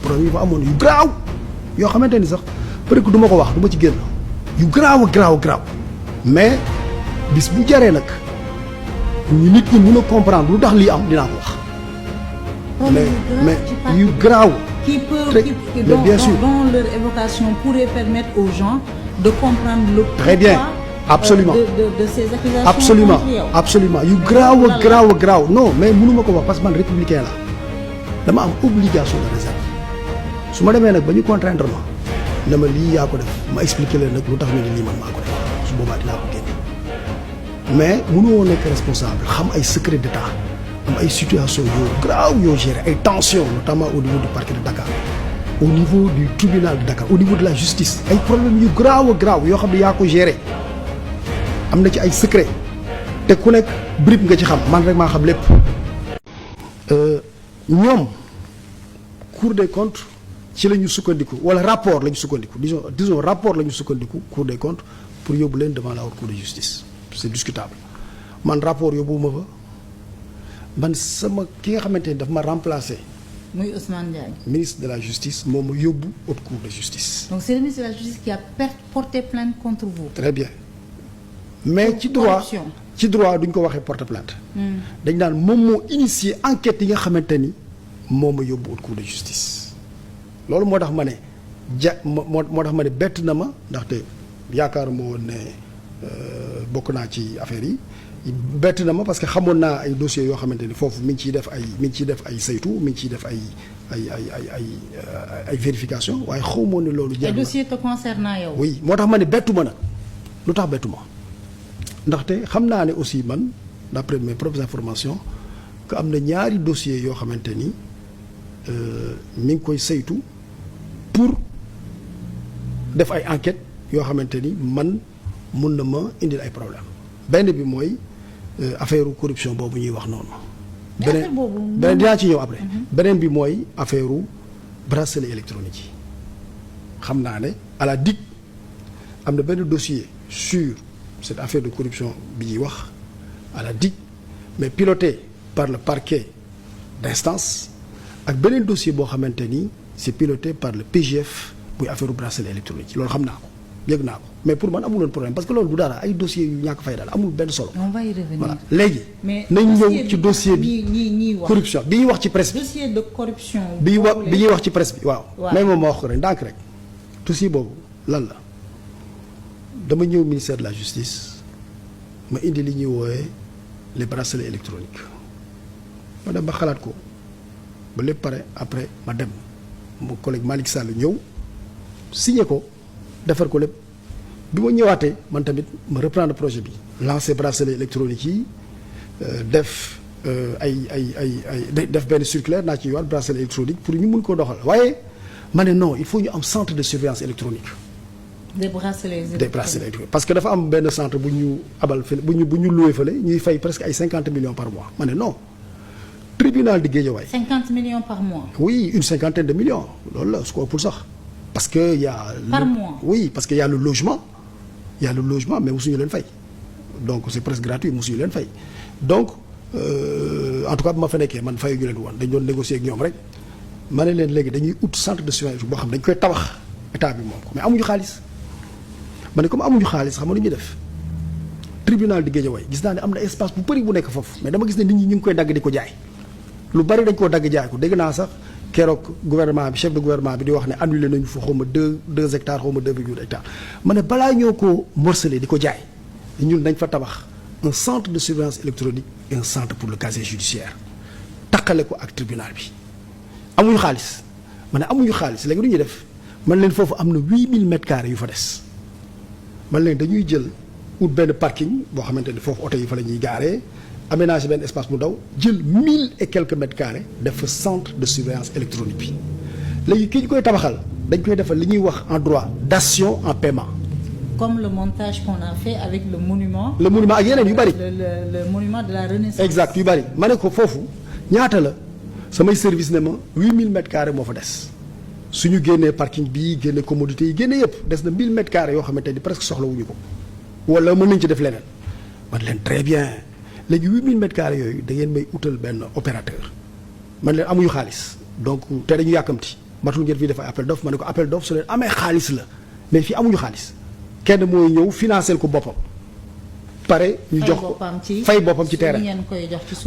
problème yi fa amoon yu garaaw yoo xamante ni sax peut-être que du ma ko wax du ma ci génn yu garaaw mais bis bu jaree nag ñu nit ñi mën a comprendre lu tax lii am dinaa ko wax. mais yu garaaw. bien sûr dont leur évocation pourrait permettre aux gens de comprendre le pourquoi. Très bien. Absolument. De ces accusations. Absolument yu garaaw non mais mënuma ko wax parce que man républicain la dama am obligation de réserve su ma demee nag ba ñu contraindre ma ne ma lii yaa ko def ma expliquer leen nag lu tax ñu ne lii man maa ko def su boobaa dinaa ko génne mais mënu woon nekk responsable xam ay secret d'état am ay situation yoo garaaw yoo gérer ay tensions notamment au niveau du parquet de Dakar au niveau du tribunal de Dakar au niveau de la justice ay problèmes yu garaaw yoo xam ne yaa ko gérer am na ci ay secret te ku nekk bribe nga ci xam man rek maa xam lépp ñoom Cour des comptes ci la ñu sukkandiku wala rapport la ñu sukkandiku disons rapport la ñu sukkandiku Cour des comptes pour yóbbu leen devant la haute cour de justice c'est discutable man rapport yóbbuwuma fa man sama ki nga xamante ni daf ma remplacer. muy Ousmane Diagne. ministre de la justice moom ma yóbbu haute cour de justice. donc c'est le ministre de la justice qui a porté plainte contre vous. très bien mais ci droit duñ ko waxee porte plainte. dañ naan moom moo initié enquête yi nga xamante ni moom ma yóbbu haute cour de justice. loolu moo tax ma ne moo tax ma ne bett na ma ndaxte yaakaaruma woon ne bokk naa ci affaire yi bett na ma parce que xamoon naa ay dossiers yoo xamante ni foofu mi ngi ciy def ay saytu mi ngi ciy def ay vérification waaye xawma ne loolu. ay dossiers te concernant yow. oui moo tax ma ne bettu ma nag lu tax bettu ma ndaxte xam naa ne aussi man d'après mes propres informations que am na ñaari dossiers yoo xamante ni mi ngi koy saytu pour def ay enquêtes yoo xamante ni man mun na ma indil ay problème benn bi mooy affaire corruption boobu ñuy wax noonu. beneen dinaa ci ñëw après. beneen bi mooy affaire bracelet électronique yi xam naa ne à la DIC am na benn dossier sur cette affaire de corruption bi ñuy wax à la DIC mais piloté par le parquet d'instance ak beneen dossier boo xamante ni c'est piloté par le PGF buy affaire bracelet électronique loolu xam naa ko yëg naa ko mais pour man amuloon problème parce que loolu du dara ay dossiers yu ñàkk fay daal amul benn solo. on va y revenir. Voilà léegi. nañ ñëw ci dossier bi corruption bi ñuy wax ci presse bi. dossier de corruption. bi ñuy wax ci presse bi waaw. mais moom ma wax ko rek ndànk rek dossier boobu lan la dama ñëw ministère de la justice ma indi li ñuy woowe les bracelets électroniques ma dem ba xalaat ko ba lépp pare après ma dem mon collègue Malick Sall ñëw signé ko defar ko lépp bi ma ñëwaatee man tamit ma reprendre projet bi lancer bracelet électronique yi def def benn circulaire naa ci ñëwaat bracelet électronique pour ñu mun koo doxal waaye ma ne non il faut ñu am centre de surveillance électronique. des bracelets électroniques parce que dafa am benn centre bu ñu abal fële bu ñu loué fële ñuy fay presque ay 50 millions par mois ma ne non. tribunal de Guédiawaye. 50 millions par mois. oui une cinquantaine de millions loolu la su ko ëppul sax parce que y a. par mois oui parce que y a le logement mais mosuñu leen fay donc c'est presque gratuit mosuñu leen fay donc en tout cas bu ma fa nekkee man fayu ñu leen woon dañ doon négocier ak ñoom rek ma ne leen léegi dañuy ut centre de surveillance boo xam dañ koy tabax état bi moom mais amuñu xaalis ma ne comme amuñu xaalis xam nga lu ñuy def tribunal de Guédiawaye gis naa ne am na espace bu bëri bu nekk foofu mais dama gis ne nit ñi ñu ngi koy dagg di ko jaay. lu bari dañ koo dagg jaay ko dégg naa sax keroog gouvernement bi chef de gouvernement bi di wax ne annulé nañu fa xaw ma 2 hectares xaw ma 2,8 hectares ma ne balaa ñoo ko morcelé di ko jaay ñun dañ fa tabax un centre de surveillance électronique et un centre pour le casier judiciaire taqale ko ak tribunal bi amuñu xaalis ma ne amuñu xaalis léegi lu ñuy def man leen foofu am na 8000 mètres carrés yu fa des man leen dañuy jël ut benn parking boo xamante ni foofu oto yi fa la ñuy gaaree aménager benn espace bu ndaw jël 1000 et quelques mètres carrés def fa centre de surveillance électronique bi léegi ki ñu koy tabaxal dañ koy defal li ñuy wax en droit dation en paiement. comme le montage qu'on a fait avec le monument. le monument ak yeneen yu bari. le monument de la Renaissance. exact yu bari ma ne ko foofu ñaata la samay service ne ma 8000 mètres carrés moo fa des suñu génnee parking bi génne commodité yi génne yëpp des na 1000 mètres carrés yoo xamante ni presque soxlawuñu ko wala mën nañ ci def leneen man leen très bien. léegi 8000 mètres carrés yooyu da ngeen may utal benn opérateur man leen amuñu xaalis donc te dañu yàkkamti matul ngeen fii def ay appel d'offre ma ne ko appel d'offre su leen amee xaalis la mais fii amuñu xaalis kenn mooy ñëw financer ko boppam pare ñu jox ko fay boppam ci terrain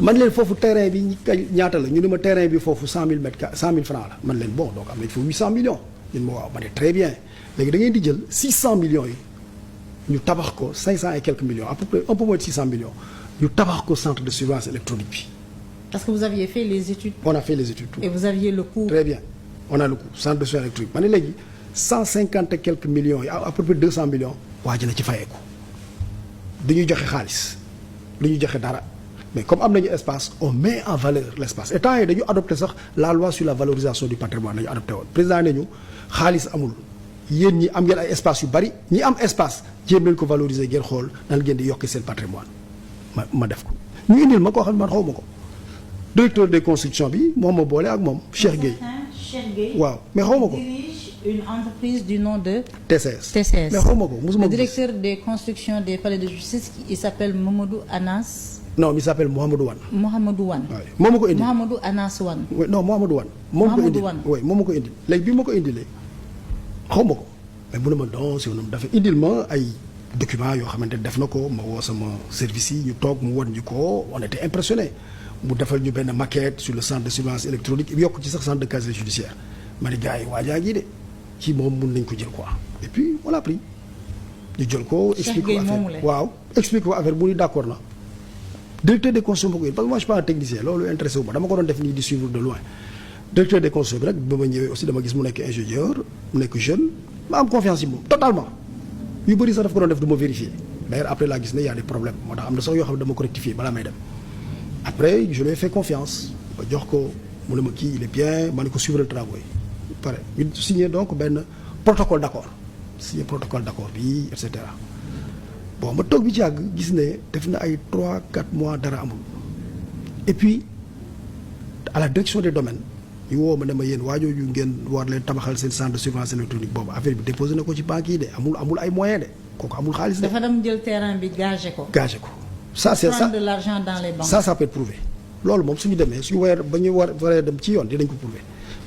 man leen foofu terrain bi ñaata la ñu ne ma terrain bi foofu 100 000 francs la man leen bon donc am nañ fa 800 millions ñun ma waaw ma ne très bien léegi da ngeen di jël 600 millions yi ñu tabax ko 500 et quelques millions à peu près un peu moins de 600 millions ñu tabax ko centre de surveillance électronique bi. Parce que vous aviez fait les études. On a fait les études tout. Et vous aviez le coût. Très bien on a le coût centre de surveillance électronique ma ne léegi 150 et quelques millions yi à peu près 200 millions waa ji na ci fayeeku dañuy joxe xaalis lu ñuy joxe dara mais comme am nañu espace on met en valeur l' espace et temps yi dañu adopté sax la loi sur la valorisation du patrimoine nañu adopté woon président nañu xaalis amul yéen ñi am ngeen ay espace yu bari ñi am espace jéem leen ko valoriser ngeen xool nan ngeen di yokki seen patrimoine ma def ko ñu indil ma koo xam ne man xaw ma ko directeur des constructions bi moom ma boole ak moom Cheikh Gueye waaw mais xaw ma ko une entreprise du nom de TCS mais xaw ma ko mosuma le directeur des constructions des palais de justice il s'appelle Mamadou Anas. Non, il s'appelle Mohamedou Wane. Mohamedou Wane. waaw moom ma ko indi Mohamedou Anas Wane. oui non Mohamedou Wane. moom ko indi oui moom ma ko indi léegi bi ma ko indilee xaw ma ko mais mu ne ma non si dafa indil ma ay documents yoo xamante ne def na ko ma woo sama service yi ñu toog mu wan ñu ko on était impressionné mu defal ñu benn maquette sur le centre de surveillance électronique yokk ci sax centre de casier judiciaire ma ne gars yi waajaa ngi de ci moom mun nañ ko jël quoi et puis on l'a pris ñu jël ko. explique ko affaire waaw explique ko affaire bu ñu d'accord na. directeur des constructions parce que moi je suis pas un technicien loolu intéressé wu ma dama ko doon def nii di suivre de loin directeur des constructions bi nag ba ma ñëwee aussi dama gis mu nekk ingénieur mu nekk jeune ma am confiance yi moom totalement yu bëri sax daf ko doon def du ma vérifier d'ailleurs après laa gis ne y a des problèmes moo tax am na sax yoo xam ne dama ko rectifier balaa may dem après je lui ai fait confiance ba jox ko mu ne ma kii il est bien ma ne ko suivre le travail pare ñu signé donc benn protocole d'accord signé protocole d'accord bi et cetera. bon ma toog bi ci yàgg gis ne def na ay 3-4 mois dara amul et puis à la direction des domaines ñu woo ma ne ma yéen waajoo yu ngeen war leen tabaxal seen centre de surveillance électronique boobu affaire bi déposé na ko ci banque yi de amul ay moyens de kooku amul xaalis de. dafa dem jël terrain bi gagé ko. gagé ko ça c'est ça prendre de l'argent dans les banques. ça peut être prouvé loolu moom suñu demee suñu weer ba ñu waree dem ci yoon dinañ ko prouvé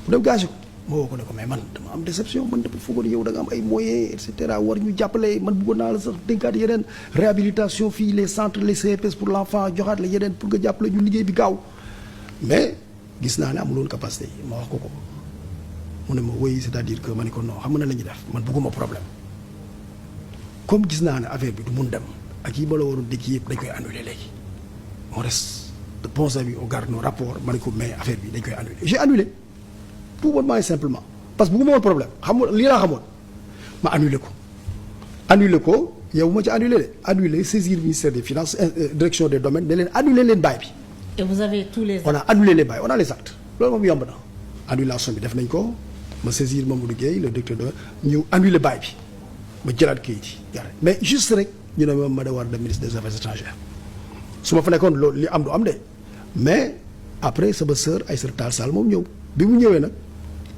bu dem gagé ko. ma woo ko ne ko mais man dama am déception man dafa foogoon yow da nga am ay moyens et cetera war ñu jàppale man bëggoon naa la sax dénkaat yeneen réhabilitation fii les centres les CPS pour l'enfant joxaat la yeneen pour nga jàppale ñu liggéey bi gaaw mais gis naa ne amuloon capacité yi ma wax ko mu ne ma oui c'est-à-dire que ma ne ko non xam nga la ñuy def man bëgguma problème comme gis naa ne affaire bi du mun dem ak yi ma la waroon dégg yëpp dañ koy annuler léegi on reste de bons amis on garde nos rapports ma ne ko mais affaire bi dañ koy annuler j'ai annulé tout bonnement et simplement parce que bëgguma woon problème xam nga lii laa xamoon ma annulé ko yow ma ci annulé de annulé saisir ministère des finances direction des domaines ne leen annulé leen bail bi. et vous avez tous les actes. on a annulé les bails on a les actes loolu moom yomb na annulation bi def nañ ko ma saisir Mamadou Gueye le directeur de ñu annulé bail bi ma jëlaat kayit yi mais juste rek ñu ne ma da war dem ministre des affaires étrangères su ma fa nekkoon loolu li am du am de mais après sama sœur Aïssata Tall Sall moom ñëw bi mu ñëwee nag.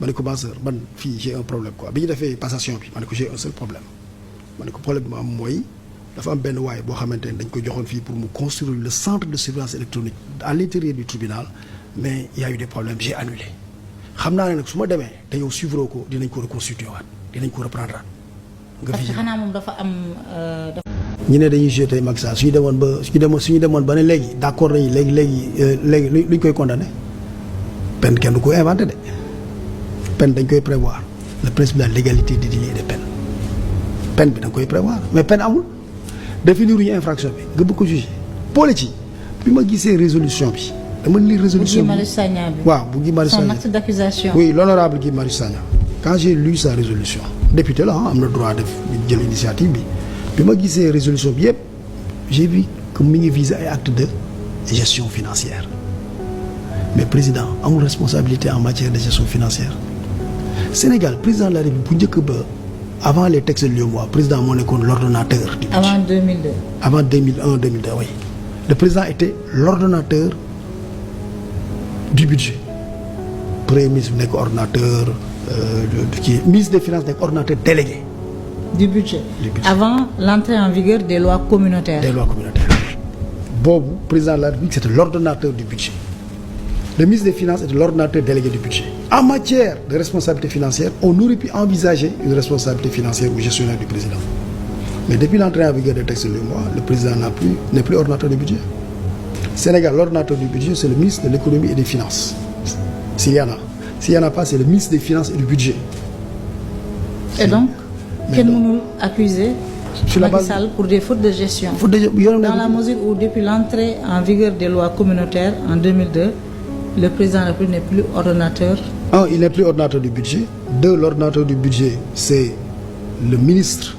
ma ne ko ma sœur man fii j'ai un problème quoi bi ñu defee passation bi ma ne ko j'ai un seul problème ma ne ko problème bi ma am mooy dafa am benn waay boo xamante ne dañ ko joxoon fii pour mu construire le centre de surveillance électronique à l'intérieur du tribunal mais il y a eu des problèmes j'ai annulé xam naa ne nag su ma demee te yow suivre ko dinañ ko reconstituer waat dinañ ko reprendre waat. nga fi xanaa moom dafa am. ñu ne dañuy jeter Macky Sall suñu demoon ba ne léegi d'accord nañu léegi luñ koy condamné peine kenn du ko inventé de. peine dañ koy prévoir le principe de la légalité des délits et des peines peine bi da nga koy prévoir mais peine amul définir ñu infraction bi nga bëgg ko juger boole ci bi ma gisee résolution bi dama lire résolution bi waaw bu Guy Marius Sagna son acte d'accusation oui l'honorable Guy Marius Sagna quand j'ai lu sa résolution député la am na droit def jël initiative bi ma gisee résolution bi yëpp j'ai vu que mi ngi viser ay actes de gestion financière mais président amul responsabilité en matière de gestion financière Sénégal président de la République bu njëkk ba avant les textes de l'UEMOA président moo nekkoon l'ordonnateur du budget. avant 2002. avant 2001 2002 oui le président était l'ordonnateur du budget premier ministre nekk ordonnateur ministre des finances nekk ordonnateur délégué. du budget avant l'entrée en vigueur des lois communautaires. boobu président de la République c'était l'ordonnateur du budget Le ministre des Finances est l'ordonnateur délégué du budget. En matière de responsabilité financière, on aurait pu envisager une responsabilité financière ou gestionnaire du président. Mais depuis l'entrée en vigueur des textes de l'UEMOA, le président n'est plus ordonnateur du budget. Sénégal, l'ordonnateur du budget, c'est le ministre de l'économie et des finances. S'il y en a. S'il n'y en a pas, c'est le ministre des Finances et du budget. Et donc, quel nous accuser Macky Sall pour des fautes de gestion. Dans la mesure où depuis l'entrée en vigueur des lois communautaires en 2002, le président de la République n'est plus ordonnateur. Un, il n'est plus ordonnateur du budget. Deux, l'ordonnateur du budget, c'est le ministre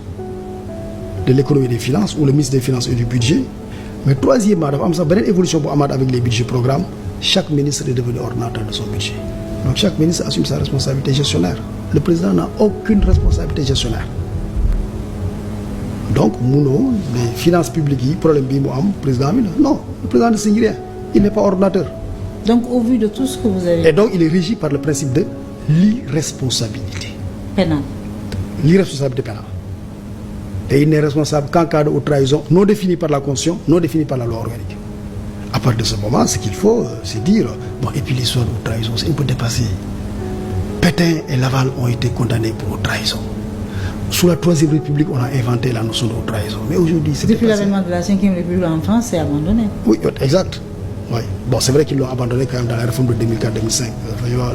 de l'économie et des finances ou le ministre des Finances et du budget. Mais troisièmement, dafa am sax beneen évolution bu amaat avec les budgets programmes. Chaque ministre est devenu ordonnateur de son budget. Donc chaque ministre assume sa responsabilité gestionnaire. Le président n'a aucune responsabilité gestionnaire. Donc munoo les finances publiques yi problème bii mu am président bi non le président ne signe rien, il n'est pas ordonnateur. Donc au vu de tout ce que vous avez... Et donc il est régi par le principe de l'irresponsabilité pénale. L'irresponsabilité pénale. Et il n'est responsable qu'en cas de haute trahison non définie par la Constitution, non définie par la loi organique. À partir de ce moment, ce qu'il faut, c'est dire bon, et puis l'histoire de haute trahison, c'est un peu dépassé. Pétain et Laval ont été condamnés pour haute trahison. Sous la Troisième République, on a inventé la notion de haute trahison. Mais aujourd'hui, c'est depuis l'avènement de la Cinquième République en France, c'est abandonné. Oui, exact. Oui. Bon, c'est vrai qu'ils l'ont abandonné quand même dans la réforme de 2004-2005.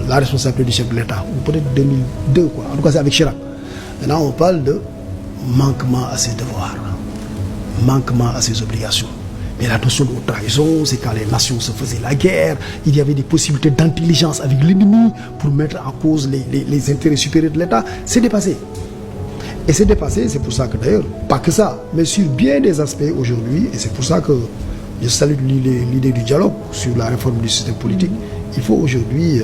La responsabilité du chef de l'État, ou peut-être 2002, quoi. En tout cas, c'est avec Chirac. Maintenant, on parle de manquement à ses devoirs, manquement à ses obligations. Mais la notion de haute trahison, c'est quand les nations se faisaient la guerre, il y avait des possibilités d'intelligence avec l'ennemi pour mettre en cause les intérêts supérieurs de l'État. C'est dépassé. Et c'est dépassé, c'est pour ça que d'ailleurs, pas que ça, mais sur bien des aspects aujourd'hui, et c'est pour ça que je salue l'idée du dialogue sur la réforme du système politique. Il faut aujourd'hui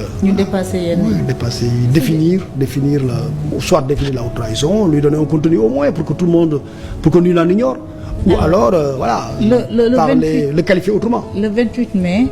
définir la haute trahison, lui donner un contenu au moins pour que tout le monde, pour que nul n'en ignore, ou alors, voilà, le qualifier autrement. Le 28 mai,